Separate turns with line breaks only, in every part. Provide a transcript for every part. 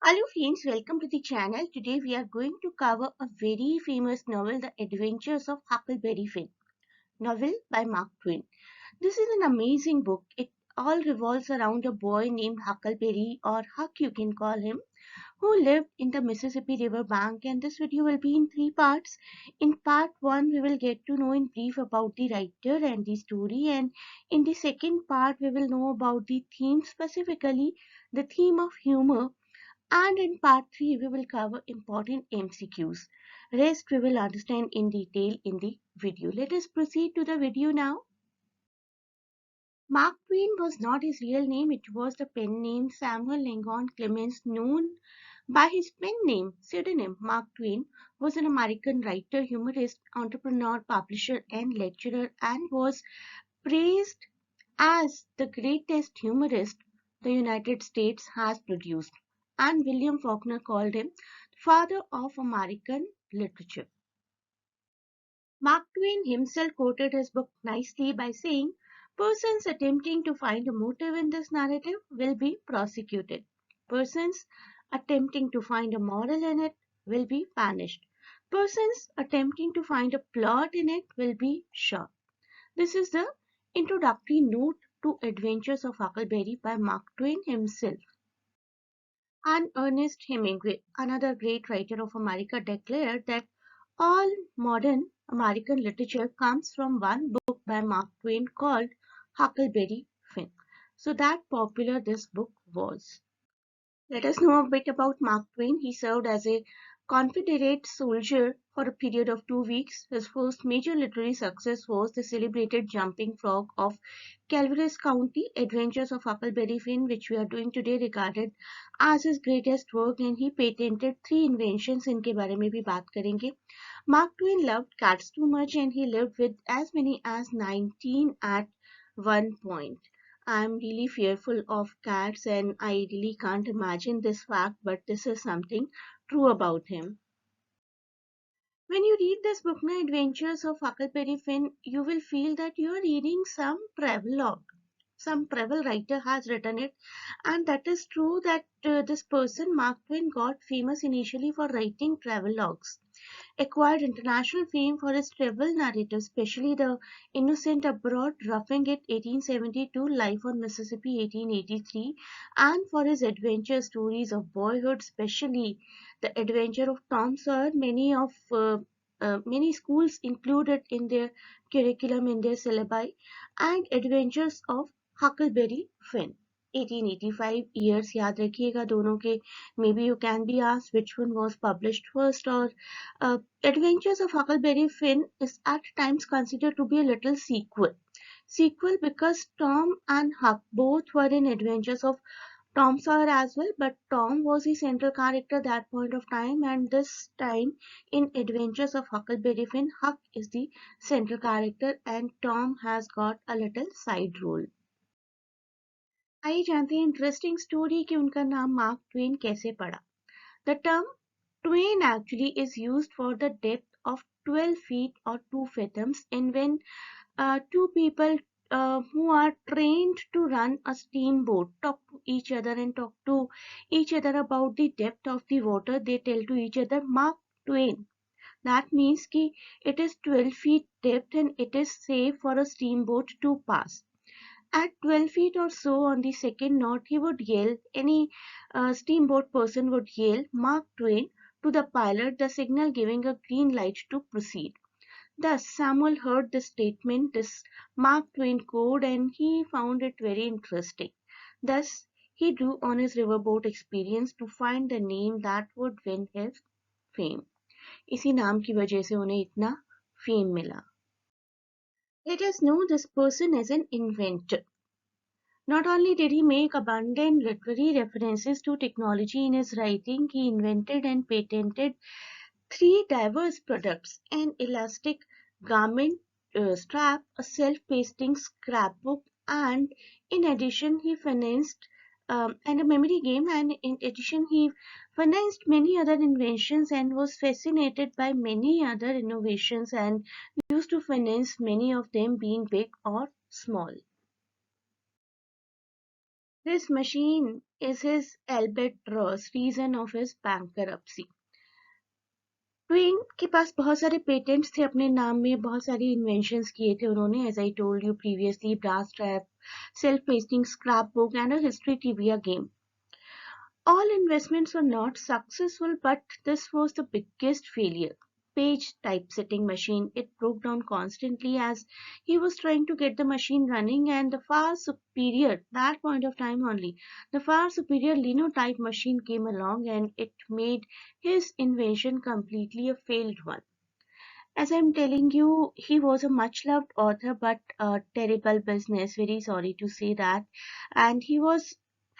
Hello friends, welcome to the channel. Today we are going to cover a very famous novel, The Adventures of Huckleberry Finn, novel by Mark Twain. This is an amazing book. It all revolves around a boy named Huckleberry, or Huck you can call him, who lived in the Mississippi River bank, and this video will be in three parts. In part 1 we will get to know in brief about the writer and the story, and in the second part we will know about the theme, specifically the theme of humor, and in part 3, we will cover important MCQs. Rest we will understand in detail in the video. Let us proceed to the video now. Mark Twain was not his real name, it was the pen name Samuel Langhorne Clemens, known by his pen name pseudonym. Mark Twain was an American writer, humorist, entrepreneur, publisher, and lecturer, and was praised as the greatest humorist the United States has produced, and William Faulkner called him father of American literature. Mark Twain himself quoted his book nicely by saying, "Persons attempting to find a motive in this narrative will be prosecuted. Persons attempting to find a moral in it will be punished. Persons attempting to find a plot in it will be shot." This is the introductory note to Adventures of Huckleberry by Mark Twain himself. And Ernest Hemingway, another great writer of America, declared that all modern American literature comes from one book by Mark Twain called Huckleberry Finn. So that popular this book was. Let us know a bit about Mark Twain. He served as a Confederate soldier for a period of 2 weeks. His first major literary success was the celebrated Jumping Frog of Calvary County, Adventures of Huckleberry Finn, which we are doing today, regarded as his greatest work, and he patented 3 inventions. इनके बारे में भी बात करेंगे. Mark Twain loved cats too much, and he lived with as many as 19 at one point. I'm really fearful of cats, and I really can't imagine this fact, but this is something true about him. When you read this book, The Adventures of Huckleberry Finn, you will feel that you are reading some travelogue. Some travel writer has written it, and that is true that this person, Mark Twain, got famous initially for writing travelogues, acquired international fame for his travel narratives, especially The Innocent Abroad, Roughing It 1872, Life on Mississippi 1883, and for his adventure stories of boyhood, especially The Adventure of Tom Sawyer. Many schools include it in their curriculum, in their syllabi, and Adventures of Huckleberry Finn. 1885 years याद रखिएगा दोनों के. Maybe you can be asked which one was published first, or Adventures of Huckleberry Finn is at times considered to be a little sequel. Sequel because Tom and Huck both were in Adventures of Tom Sawyer as well, but Tom was the central character at that point of time, and this time in Adventures of Huckleberry Finn, Huck is the central character and Tom has got a little side role. आइए जानते हैं interesting story कि उनका नाम mark Twain कैसे पड़ा. The term Twain actually is used for the depth of 12 feet or 2 fathoms, and when two people who are trained to run a steamboat talk to each other and talk to each other about the depth of the water, they tell to each other Mark Twain. That means कि it is 12 feet depth and it is safe for a steamboat to pass. At 12 feet or so on the second knot, he would yell, any steamboat person would yell, Mark Twain, to the pilot, the signal giving a green light to proceed. Thus, Samuel heard this statement, this Mark Twain code, and he found it very interesting. Thus, he drew on his riverboat experience to find the name that would win his fame. इसी नाम की वजह से उन्हें इतना fame मिला. Let us know this person as an inventor. Not only did he make abundant literary references to technology in his writing, he invented and patented 3 diverse products: an elastic garment strap, a self-pasting scrapbook, and in addition he financed and a memory game, and in addition he financed many other inventions and was fascinated by many other innovations and used to finance many of them, being big or small. His machine is his albatross, reason of his bankruptcy. Twain के पास बहुत सारे patents थे अपने नाम में, बहुत सारी inventions किए थे उन्होंने, as I told you previously, brass trap, self pasting scrapbook and a history trivia game. All investments were not successful, but this was the biggest failure. Page typesetting machine, it broke down constantly as he was trying to get the machine running, and the far superior, that point of time only, the far superior linotype machine came along and it made his invention completely a failed one. As I'm telling you, he was a much loved author, but a terrible business, very sorry to say that. And he was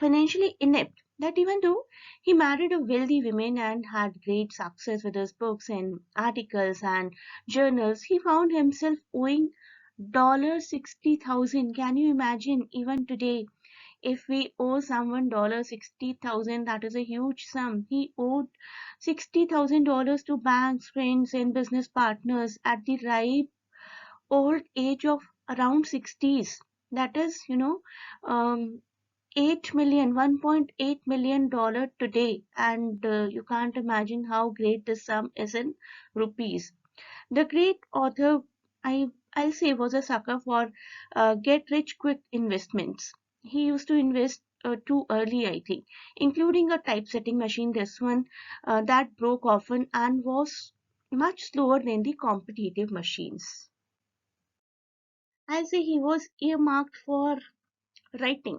financially inept. That even though he married a wealthy woman and had great success with his books and articles and journals, he found himself owing $60,000. Can you imagine even today? If we owe someone $60,000, that is a huge sum. He owed $60,000 to banks, friends, and business partners at the ripe old age of around 60s. That is, um, 8 million, $1.8 million today, and you can't imagine how great this sum is in rupees. The great author, I'll say, was a sucker for get rich quick investments. He used to invest too early, I think, including a typesetting machine, this one that broke often and was much slower than the competitive machines. I'll say he was earmarked for writing.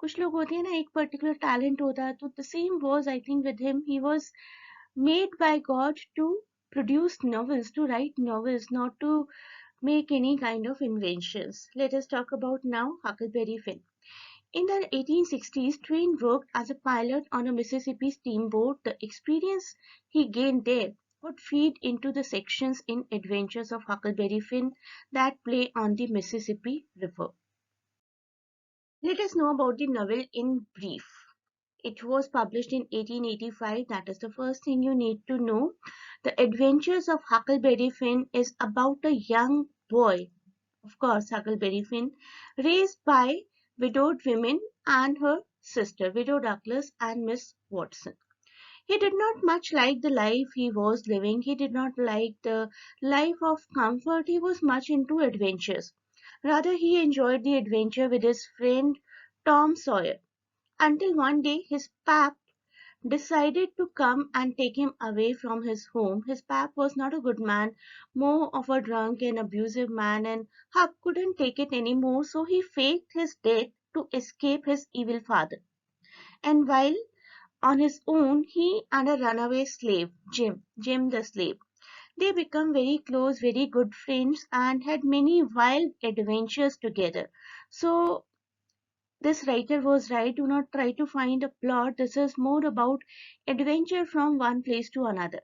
कुछ लोग होते हैं ना, एक particular talent होता है, तो the same was, I think, with him. He was made by God to produce novels, to write novels, not to make any kind of inventions. Let us talk about now Huckleberry Finn. In the 1860s, Twain worked as a pilot on a Mississippi steamboat. The experience he gained there would feed into the sections in Adventures of Huckleberry Finn that play on the Mississippi River. Let us know about the novel in brief. It was published in 1885. That is the first thing you need to know. The Adventures of Huckleberry Finn is about a young boy, of course, Huckleberry Finn, raised by widowed women and her sister, Widow Douglas and Miss Watson. He did not much like the life he was living. He did not like the life of comfort. He was much into adventures. Rather, he enjoyed the adventure with his friend Tom Sawyer until one day his pap decided to come and take him away from his home. His pap was not a good man, more of a drunk and abusive man, and Huck couldn't take it anymore, so he faked his death to escape his evil father. And while on his own, he and a runaway slave, Jim the slave, they become very close, very good friends, and had many wild adventures together. So this writer was right. Do not try to find a plot. This is more about adventure from one place to another.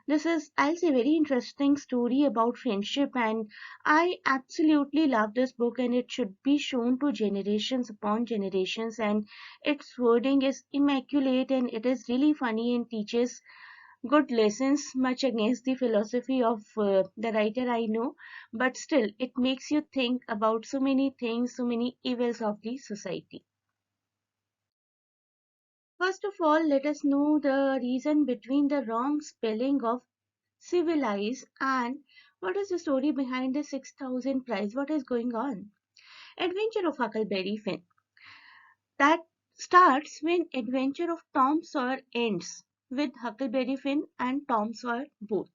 This is, I'll say, very interesting story about friendship, and I absolutely love this book, and it should be shown to generations upon generations, and its wording is immaculate, and it is really funny and teaches good lessons, much against the philosophy of the writer I know, but still it makes you think about so many things, so many evils of the society. First of all, let us know the reason between the wrong spelling of civilize and what is the story behind the 6,000 prize. What is going on? Adventure of Huckleberry Finn. That starts when Adventure of Tom Sawyer ends with Huckleberry Finn and Tom Sawyer both.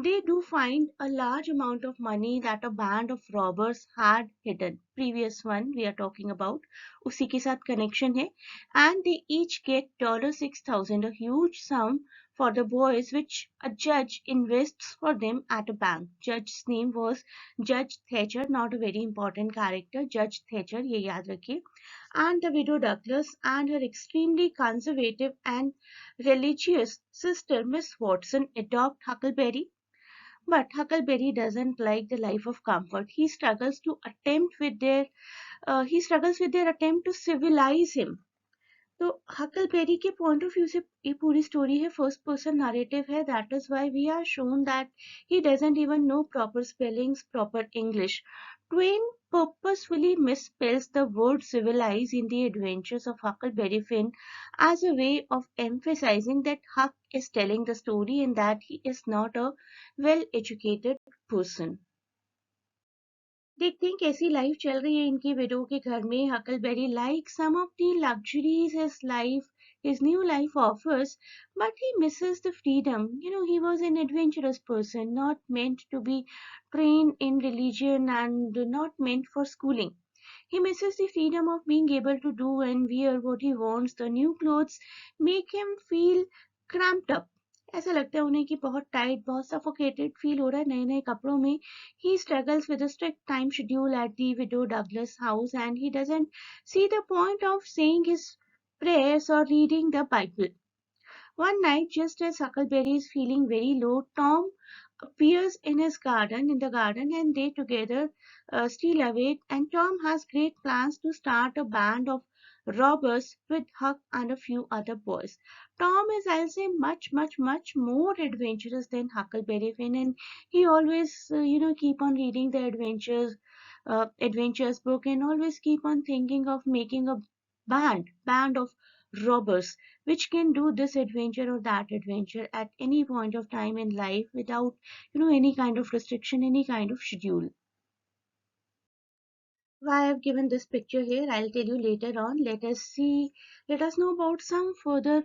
They do find a large amount of money that a band of robbers had hidden. Previous one we are talking about, उसी के साथ connection है, and they each get $6,000, a huge sum for the boys, which a judge invests for them at a bank. Judge's name was Judge Thatcher, not a very important character. Judge Thatcher, ये याद रखिए. And the widow Douglas and her extremely conservative and religious sister Miss Watson adopt Huckleberry. But Huckleberry doesn't like the life of comfort. He struggles with their attempt to civilize him. तो Huckleberry के point of view से ये पूरी story है, first person narrative है. That is why we are shown that he doesn't even know proper spellings, proper English. Twain purposefully misspells the word civilize in the adventures of Huckleberry Finn as a way of emphasizing that Huck is telling the story and that he is not a well-educated person. देखते हैं कैसी life चल रही है इनकी window के घर में Huckleberry like some of the luxuries his new life offers, but he misses the freedom. He was an adventurous person, not meant to be trained in religion and not meant for schooling. He misses the freedom of being able to do and wear what he wants. The new clothes make him feel cramped up. ऐसा लगता है उन्हें कि बहुत tight, बहुत suffocated feel हो रहा है नए नए कपड़ों में. He struggles with a strict time schedule at the widow Douglas house and he doesn't see the point of saying his prayers or reading the Bible. One night, just as Huckleberry is feeling very low, Tom appears in the garden, and they together steal away. And Tom has great plans to start a band of robbers with Huck and a few other boys. Tom is, I'll say, much, much, much more adventurous than Huckleberry Finn, and he always, keep on reading the adventures book, and always keep on thinking of making a band of robbers which can do this adventure or that adventure at any point of time in life without any kind of restriction, any kind of schedule. Why I've given this picture here, I'll tell you later on. Let us know about some further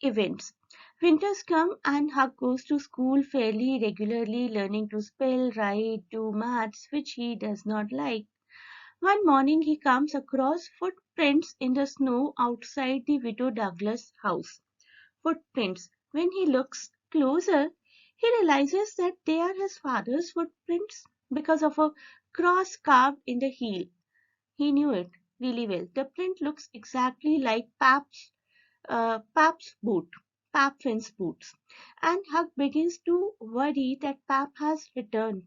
events. Winters come and Huck goes to school fairly regularly, learning to spell, write, do maths, which he does not like. One morning he comes across footprints in the snow outside the widow Douglas house. Footprints. When he looks closer, he realizes that they are his father's footprints because of a cross carved in the heel. He knew it really well. The print looks exactly like Pap's boot, Pap Finn's boots. And Huck begins to worry that Pap has returned.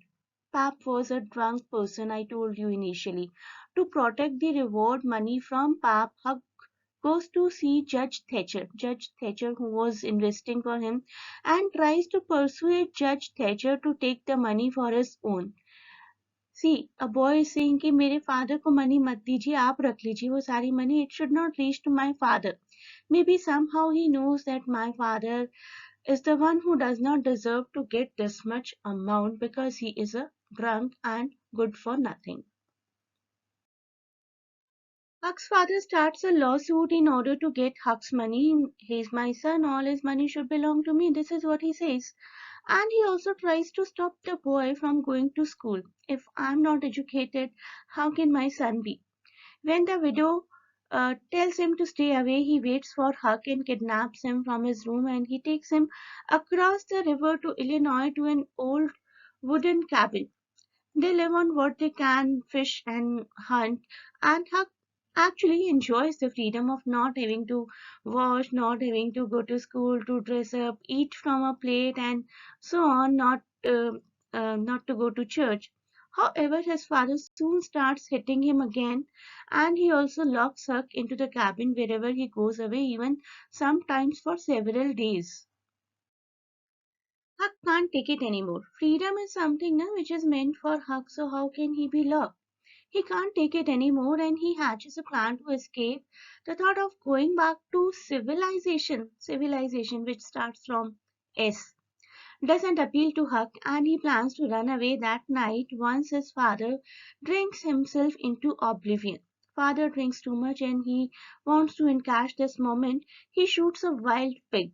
Pap was a drunk person, I told you initially. To protect the reward money from Pap, Huck goes to see Judge Thatcher, who was investing for him, and tries to persuade Judge Thatcher to take the money for his own. See, a boy is saying कि मेरे father को money मत दीजिए, आप रख लीजिए वो सारी money. It should not reach to my father. Maybe somehow he knows that my father is the one who does not deserve to get this much amount because he is a drunk and good for nothing. Huck's father starts a lawsuit in order to get Huck's money. He's my son, all his money should belong to me. This is what he says. And he also tries to stop the boy from going to school. If I'm not educated, how can my son be? When the widow tells him to stay away, he waits for Huck and kidnaps him from his room and he takes him across the river to Illinois to an old wooden cabin. They live on what they can, fish and hunt, and Huck actually enjoys the freedom of not having to wash, not having to go to school, to dress up, eat from a plate, and so on, not to go to church. However, his father soon starts hitting him again, and he also locks Huck into the cabin wherever he goes away, even sometimes for several days. Huck can't take it anymore. Freedom is something which is meant for Huck, so how can he be locked? He can't take it anymore and he hatches a plan to escape. The thought of going back to civilization which starts from S, doesn't appeal to Huck and he plans to run away that night once his father drinks himself into oblivion. Father drinks too much and he wants to encash this moment. He shoots a wild pig.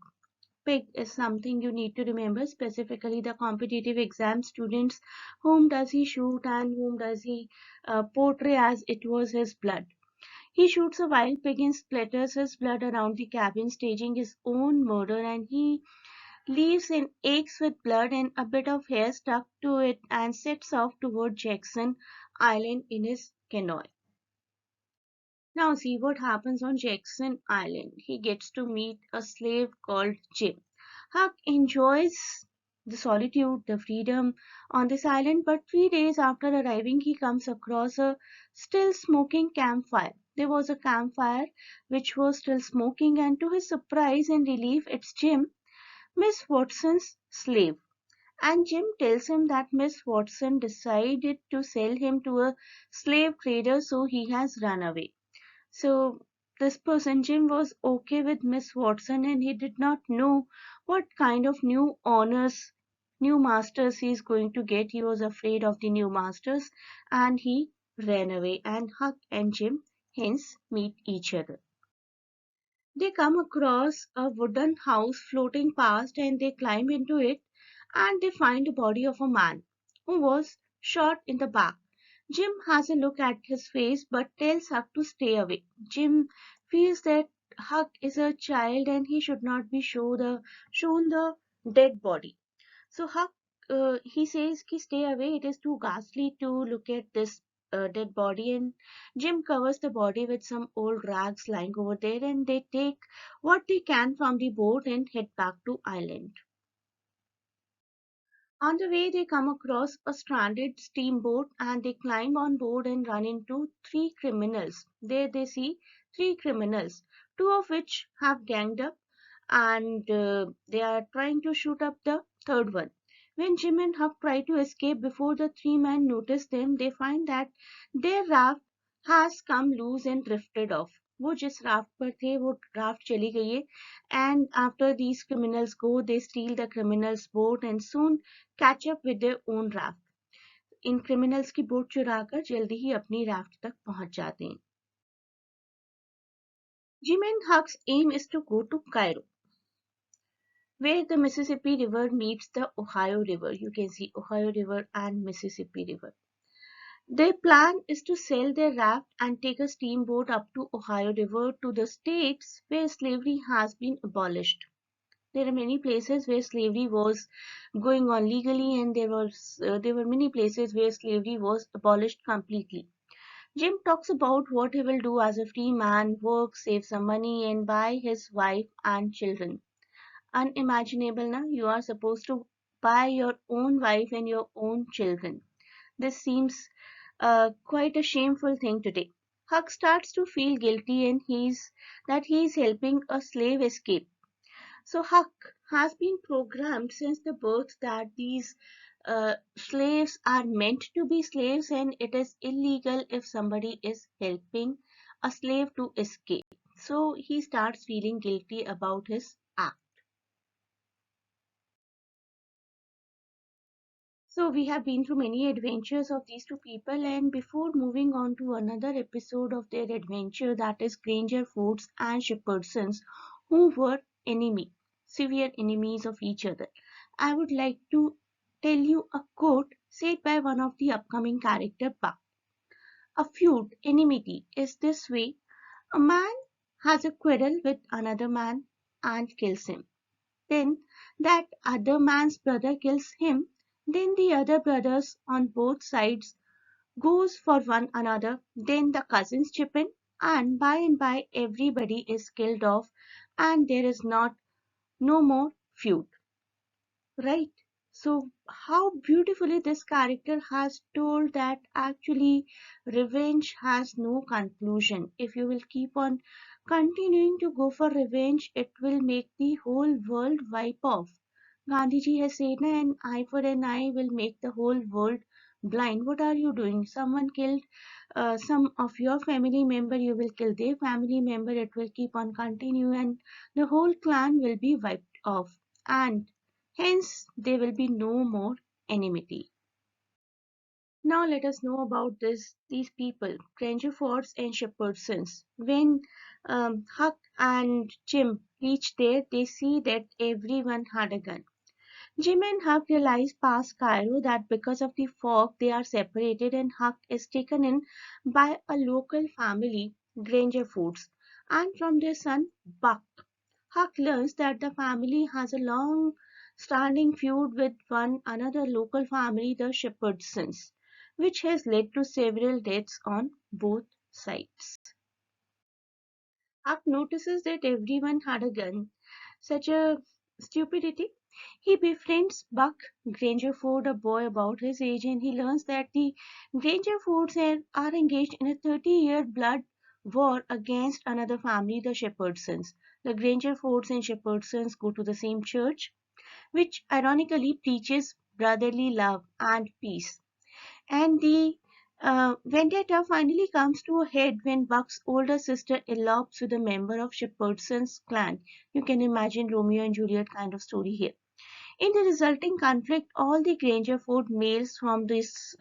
Pig is something you need to remember, specifically the competitive exam students. Whom does he shoot and whom does he portray as it was his blood? He shoots a wild pig and splatters his blood around the cabin, staging his own murder, and he leaves in eggs with blood and a bit of hair stuck to it and sets off toward Jackson Island in his canoe. Now see what happens on Jackson Island. He gets to meet a slave called Jim. Huck enjoys the solitude, the freedom on this island, but 3 days after arriving, he comes across a still smoking campfire. There was a campfire which was still smoking, and to his surprise and relief, it's Jim, Miss Watson's slave. And Jim tells him that Miss Watson decided to sell him to a slave trader, so he has run away. So this person, Jim, was okay with Miss Watson and he did not know what kind of new owners, new masters he is going to get. He was afraid of the new masters and he ran away. And Huck and Jim hence meet each other. They come across a wooden house floating past and they climb into it and they find the body of a man who was shot in the back. Jim has a look at his face but tells Huck to stay away. Jim feels that Huck is a child and he should not be shown the dead body. So Huck, he says, ki stay away. It is too ghastly to look at this dead body. And Jim covers the body with some old rags lying over there, and they take what they can from the boat and head back to island. On the way, they come across a stranded steamboat and they climb on board and run into three criminals. There they see three criminals, two of which have ganged up and they are trying to shoot up the third one. When Jim and Huck try to escape before the three men notice them, they find that their raft has come loose and drifted off. वो जिस raft पर थे वो raft चली गई है and after these criminals go they steal the criminals boat and soon catch up with their own raft. In criminals की boat चुराकर जल्दी ही अपनी राफ्ट तक पहुंच जाते हैं. Jim and Huck's aim is to go to Cairo, where the Mississippi River meets the Ohio River. You can see Ohio River and Mississippi River. Their plan is to sell their raft and take a steamboat up to Ohio River to the states where slavery has been abolished. There are many places where slavery was going on legally, and there were many places where slavery was abolished completely. Jim talks about what he will do as a free man, work, save some money, and buy his wife and children. Unimaginable, na? You are supposed to buy your own wife and your own children. This seems quite a shameful thing today. Huck starts to feel guilty and he's helping a slave escape. So Huck has been programmed since the birth that these slaves are meant to be slaves and it is illegal if somebody is helping a slave to escape. So he starts feeling guilty about his act. So we have been through many adventures of these two people, and before moving on to another episode of their adventure, that is Granger Foods and Shepherdsons, who were severe enemies of each other, I would like to tell you a quote said by one of the upcoming character Buck. A feud, enmity, is this way: a man has a quarrel with another man and kills him. Then that other man's brother kills him. Then the other brothers on both sides goes for one another. Then the cousins chip in and by everybody is killed off and there is no more feud. Right? So how beautifully this character has told that actually revenge has no conclusion. If you will keep on continuing to go for revenge, it will make the whole world wipe off. Gandhiji has said, an eye for an eye will make the whole world blind. What are you doing? Someone killed some of your family member, you will kill their family member. It will keep on continuing and the whole clan will be wiped off. And hence, there will be no more enmity. Now let us know about these people, Granger Foods and Shepherdsons. When Huck and Jim reach there, they see that everyone had a gun. Jim and Huck realize past Cairo that because of the fog they are separated and Huck is taken in by a local family, Granger Foods, and from their son Buck. Huck learns that the family has a long standing feud with one another local family, the Shepherdsons, which has led to several deaths on both sides. Huck notices that everyone had a gun. Such a stupidity. He befriends Buck Grangerford, a boy about his age, and he learns that the Grangerfords are engaged in a 30-year blood war against another family, the Shepherdsons. The Grangerfords and Shepherdsons go to the same church, which ironically preaches brotherly love, and peace. And the vendetta finally comes to a head when Buck's older sister elopes with a member of Shepherdson's clan. You can imagine Romeo and Juliet kind of story here. In the resulting conflict, all the Granger Foods males from this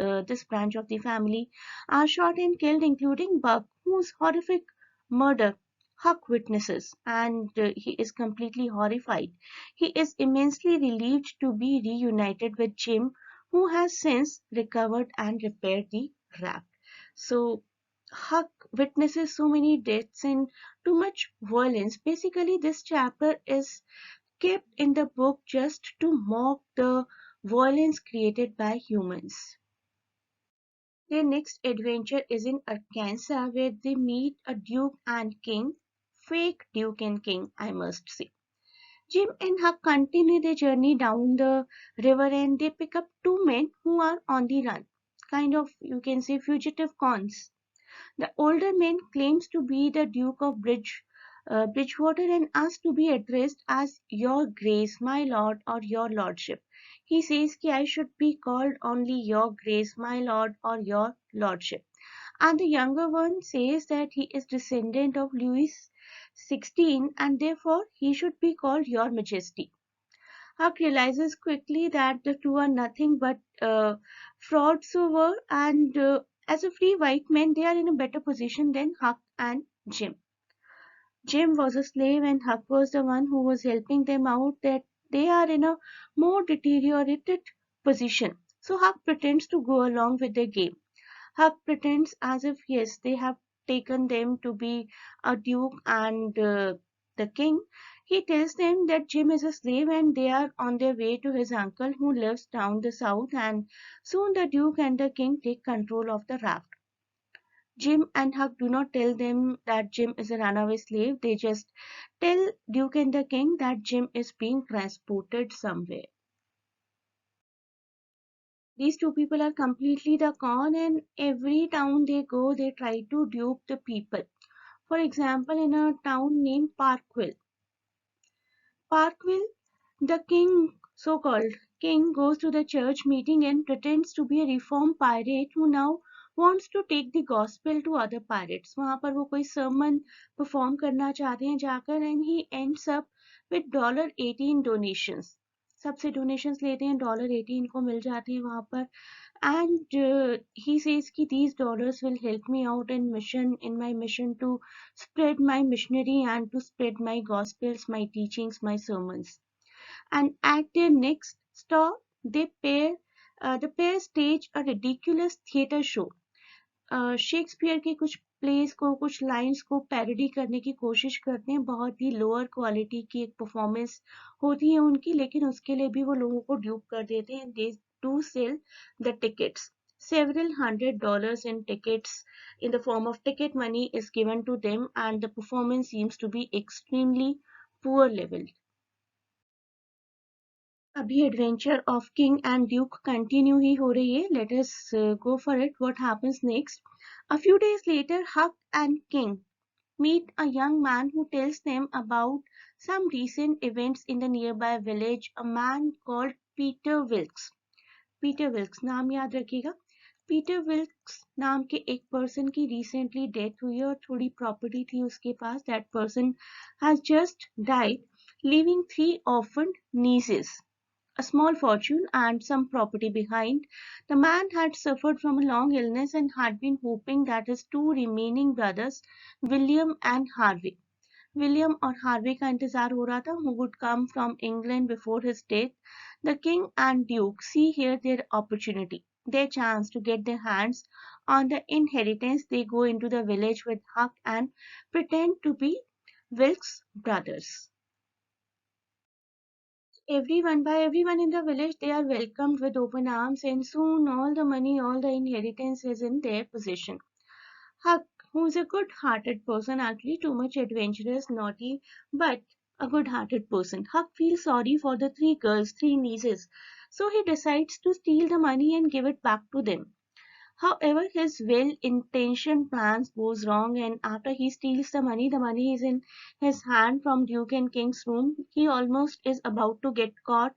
branch of the family are shot and killed, including Buck, whose horrific murder Huck witnesses, and he is completely horrified. He is immensely relieved to be reunited with Jim, who has since recovered and repaired the raft. So Huck witnesses so many deaths and too much violence. Basically, this chapter is kept in the book just to mock the violence created by humans. Their next adventure is in Arkansas where they meet a duke and king, fake duke and king, I must say. Jim and Huck continue their journey down the river and they pick up two men who are on the run. Kind of, you can say, fugitive cons. The older man claims to be the Duke of Bridgewater and asks to be addressed as Your Grace, my Lord, or Your Lordship. He says that I should be called only Your Grace, my Lord, or Your Lordship. And the younger one says that he is descendant of Louis XVI and therefore he should be called Your Majesty. Huck realizes quickly that the two are nothing but frauds over, and as a free white man, they are in a better position than Huck and Jim. Jim was a slave, and Huck was the one who was helping them out. That they are in a more deteriorated position. So Huck pretends to go along with the game. Huck pretends as if yes, they have taken them to be a duke and the king. He tells them that Jim is a slave and they are on their way to his uncle who lives down the south, and soon the duke and the king take control of the raft. Jim and Huck do not tell them that Jim is a runaway slave. They just tell Duke and the king that Jim is being transported somewhere. These two people are completely the con, and every town they go, they try to dupe the people. For example, in a town named Parkville, the king, so-called king, goes to the church meeting and pretends to be a reformed pirate who now wants to take the gospel to other pirates. वहाँ पर वो कोई sermon perform करना चाहते हैं जाकर, and he ends up with $18 donations. सबसे donations लेते हैं, $18 को मिल जाते हैं वहाँ पर, and he says कि these dollars will help me out in my mission to spread my missionary and to spread my gospels, my teachings, my sermons. And at their next stop, the pair stage a ridiculous theater show. Shakespeare के कुछ place को, कुछ lines को parody करने की कोशिश करते हैं. बहुत ही लोअर क्वालिटी की एक परफॉर्मेंस होती है उनकी, लेकिन उसके लिए भी वो लोगों को ड्यूप कर देते हैं. They do sell the tickets. Several $100 in tickets in the form of ticket money is given to them, and the performance seems to be extremely poor level. अभी adventure of king and duke continue ही हो रही है. Let us go for it. What happens next? A few days later, Huck and King meet a young man who tells them about some recent events in the nearby village. A man called Peter Wilkes. Peter Wilkes, नाम याद रखिएगा. Peter Wilkes नाम के एक person की recently death हुई है और थोड़ी प्रॉपर्टी थी उसके पास. That person has just died, leaving 3 orphaned nieces, a small fortune and some property behind. The man had suffered from a long illness and had been hoping that his two remaining brothers, William and Harvey, William और Harvey का इंतजार हो रहा था, who would come from England before his death. The king and duke see here their opportunity, their chance to get their hands on the inheritance. They go into the village with Huck and pretend to be Wilkes brothers. Everyone in the village, they are welcomed with open arms, and soon all the money, all the inheritance is in their possession. Huck, who is a good-hearted person, actually too much adventurous, naughty, but a good-hearted person. Huck feels sorry for the 3 girls, 3 nieces, so he decides to steal the money and give it back to them. However, his well-intentioned plans goes wrong, and after he steals the money is in his hand from Duke and King's room. He almost is about to get caught,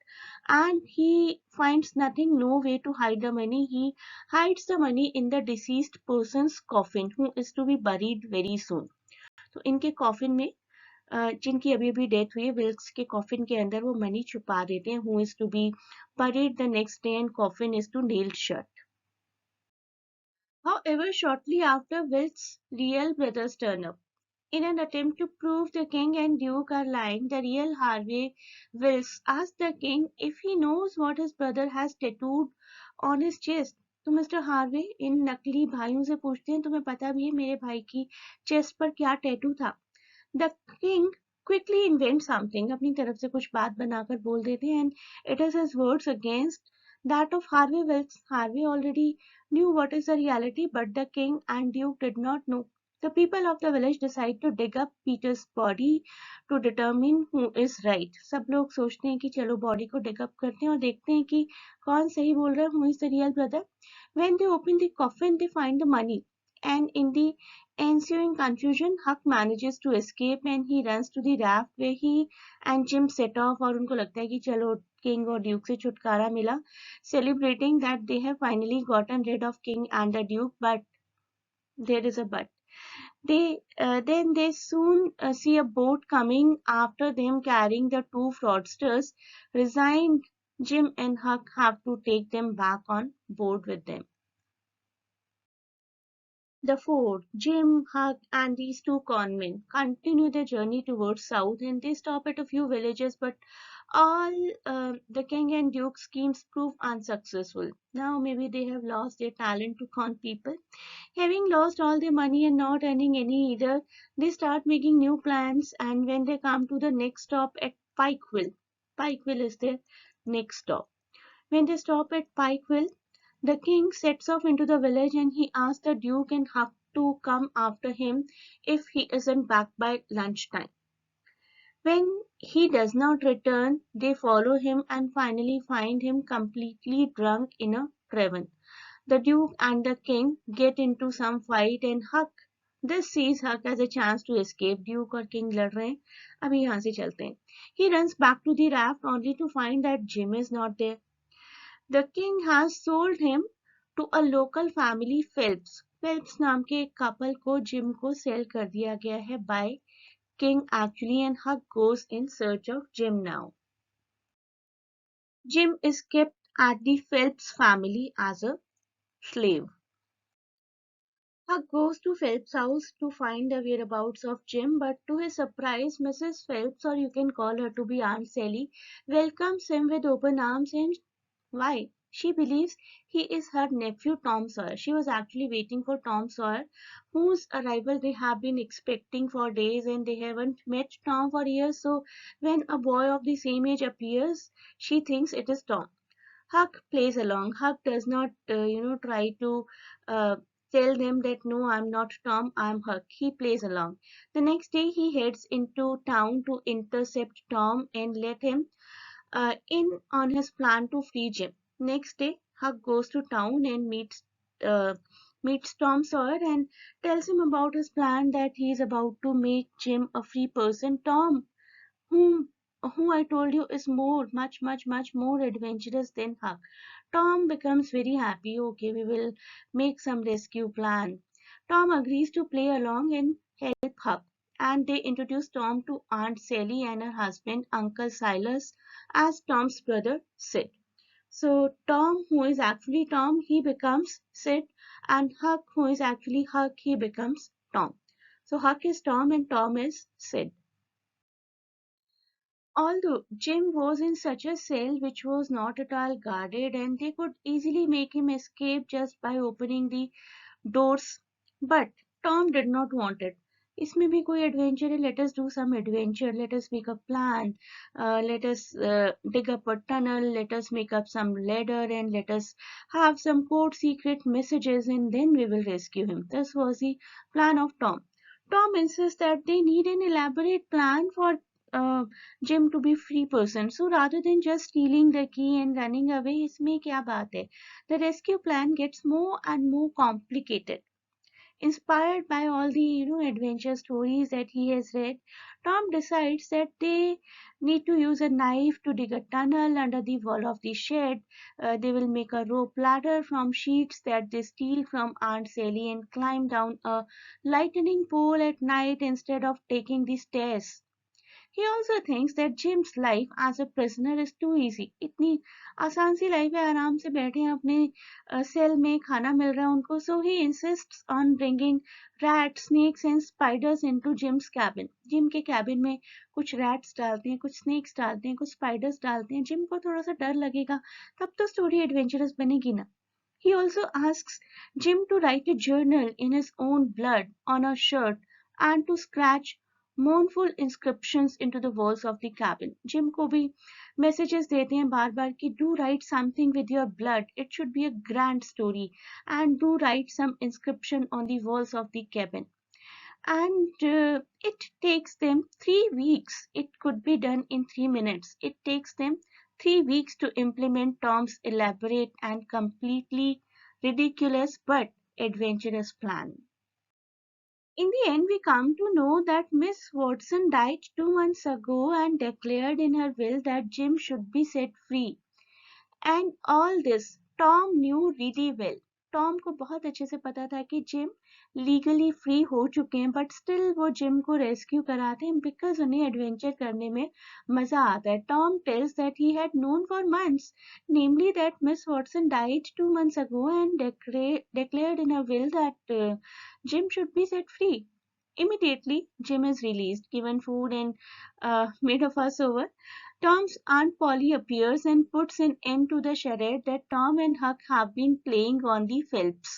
and he finds nothing, no way to hide the money. He hides the money in the deceased person's coffin, who is to be buried very soon. तो इनके coffin में जिनकी अभी अभी death हुई है Wilkes के coffin के अंदर वो मनी छुपा देते हैं who is to be buried the next day and coffin is to nailed shut. However, shortly after, Wilkes' real brothers turn up. In an attempt to prove the king and duke are lying, the real Harvey Wilkes asks the king if he knows what his brother has tattooed on his chest. तो mister Harvey इन नकली भाइयों से पूछते हैं तुम्हें पता भी है मेरे भाई की चेस्ट पर क्या टैटू था. The king quickly invents something, अपनी तरफ से कुछ बात बनाकर बोल देते हैं, and it is his words against that of Harvey Wilkes. Harvey already knew what is the reality, but the king and duke did not know. The people of the village decide to dig up Peter's body to determine who is right. सब लोग सोचते हैं कि चलो body को dig up करते हैं और देखते हैं कि कौन सही बोल रहा है, who is the real brother. When they open the coffin, they find the money, and in the ensuing confusion, Huck manages to escape and he runs to the raft where he and Jim set off और उनको लगता है कि चलो king और Duke से छुटकारा मिला, celebrating that they have finally gotten rid of king and the duke, but there is a but. Then they soon see a boat coming after them carrying the two fraudsters. Resigned, Jim and Huck have to take them back on board with them. The fort, Jim, Huck, and these two conmen continue their journey towards south, and they stop at a few villages, but all the king and duke schemes prove unsuccessful. Now maybe they have lost their talent to con people. Having lost all their money and not earning any either, they start making new plans, and when they come to the next stop at Pikeville, Pikeville is their next stop. When they stop at Pikeville, the king sets off into the village and he asks the duke and Huck to come after him if he isn't back by lunchtime. When he does not return, they follow him and finally find him completely drunk in a tavern. The duke and the king get into some fight and Huck this sees Huck as a chance to escape. Duke और king लड़ रहे हैं, अभी यहाँ से चलते हैं. He runs back to the raft only to find that Jim is not there. The king has sold him to a local family Phelps. Phelps नाम के एक couple को Jim को sell कर दिया गया है by king actually, and Huck goes in search of Jim now. Jim is kept at the Phelps family as a slave. Huck goes to Phelps' house to find the whereabouts of Jim, but to his surprise, Mrs. Phelps, or you can call her to be Aunt Sally, welcomes him with open arms. And why? She believes he is her nephew Tom Sawyer. She was actually waiting for Tom Sawyer, whose arrival they have been expecting for days, and they haven't met Tom for years. So when a boy of the same age appears, she thinks it is Tom. Huck plays along. Huck does not, try to uh, tell them that no, I'm not Tom, I'm Huck. He plays along. The next day, he heads into town to intercept Tom and let him in on his plan to free Jim. Next day, Huck goes to town and uh, meets Tom Sawyer and tells him about his plan that he is about to make Jim a free person. Tom, whom who I told you is much more adventurous than Huck. Tom becomes very happy. Okay, we will make some rescue plan. Tom agrees to play along and help Huck, and they introduce Tom to Aunt Sally and her husband Uncle Silas as Tom's brother Sid. So Tom, who is actually Tom, he becomes Sid, and Huck, who is actually Huck, he becomes Tom. So Huck is Tom and Tom is Sid. Although Jim was in such a cell which was not at all guarded, and they could easily make him escape just by opening the doors, but Tom did not want it. इसमें भी कोई adventure है, let us do some adventure, let us make a plan, let us dig up a tunnel, let us make up some ladder, and let us have some code secret messages, and then we will rescue him. This was the plan of Tom. Tom insists that they need an elaborate plan for Jim to be free person. So rather than just stealing the key and running away, इसमें क्या बात है? The rescue plan gets more and more complicated. Inspired by all the adventure stories that he has read, Tom decides that they need to use a knife to dig a tunnel under the wall of the shed. They will make a rope ladder from sheets that they steal from Aunt Sally and climb down a lightning pole at night instead of taking the stairs. He also thinks that Jim's life as a prisoner is too easy. इतनी आसान सी life है, आराम से बैठे हैं अपने cell में, खाना मिल रहा है उनको. So he insists on bringing rats, snakes and spiders into Jim's cabin. Gym के cabin में कुछ rats डालते हैं, कुछ snakes डालते हैं, कुछ spiders डालते हैं. जिम को थोड़ा सा डर लगेगा, तब तो स्टोरी एडवेंचरस बनेगी ना. He also asks Jim to write a journal in his own blood on a shirt and to scratch mournful inscriptions into the walls of the cabin. Jim को भी messages देते हैं बार बार कि do write something with your blood. It should be a grand story and do write some inscription on the walls of the cabin. And it takes them 3 weeks. It could be done in 3 minutes. It takes them 3 weeks to implement Tom's elaborate and completely ridiculous but adventurous plan. In the end, we come to know that Miss Watson died 2 months ago and declared in her will that Jim should be set free. And all this Tom knew really well. Tom को बहुत अच्छे से पता था कि gym legally free हो चुके हैं, बट स्टिल वो जिम को रेस्क्यू कराते हैं बिकॉज उन्हें एडवेंचर करने में मजा आता है. Tom tells that he had known for months, namely that Miss Watson died 2 months ago and declared in a will that Jim should be set free. Immediately, Jim is released, given food and made a fuss over. Tom's Aunt Polly appears and puts an end to the charade that Tom and Huck have been playing on the Phelps.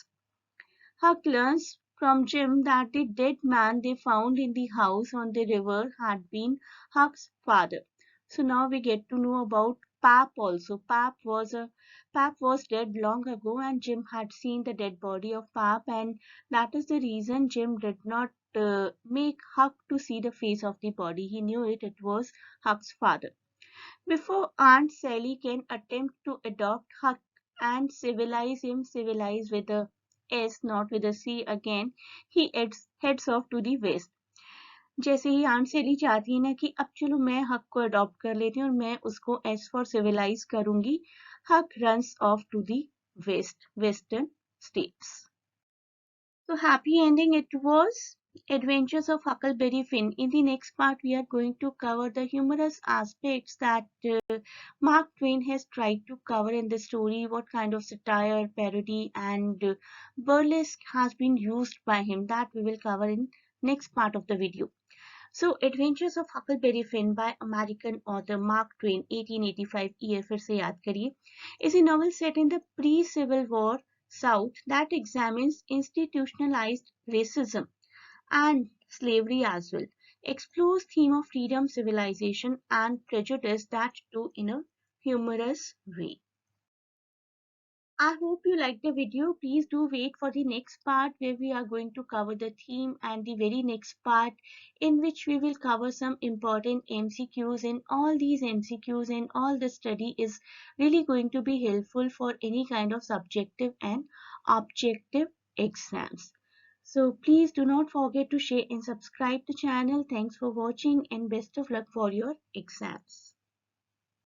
Huck learns from Jim that the dead man they found in the house on the river had been Huck's father. So now we get to know about Pap also. Pap was dead long ago, and Jim had seen the dead body of Pap, and that is the reason Jim did not make Huck to see the face of the body. He knew it was Huck's father. Before Aunt Sally can attempt to adopt Huck and civilize him, civilize with a S, not with a C again, he heads off to the west. जैसे ही aunt सेली चाहती है ना कि अब चलो मैं हक को अडॉप्ट कर लेती हूँ और मैं उसको एस फॉर सिविलाइज करूंगी, Huck runs off to the western states. So happy ending it was. Adventures of Huckleberry Finn. In the next part, we are going to cover the humorous aspects that Mark Twain has tried to cover in the story. What kind of satire, parody, and burlesque has been used by him. That we will cover in next part of the video. So, Adventures of Huckleberry Finn by American author Mark Twain, 1885. year फिर से याद करिए, is a novel set in the pre-Civil War South that examines institutionalized racism and slavery as well, explores theme of freedom, civilization and prejudice, that too in a humorous way. I hope you liked the video. Please do wait for the next part where we are going to cover the theme, and the very next part in which we will cover some important MCQs, and all these MCQs and all the study is really going to be helpful for any kind of subjective and objective exams. So please do not forget to share and subscribe the channel. Thanks for watching and best of luck for your exams.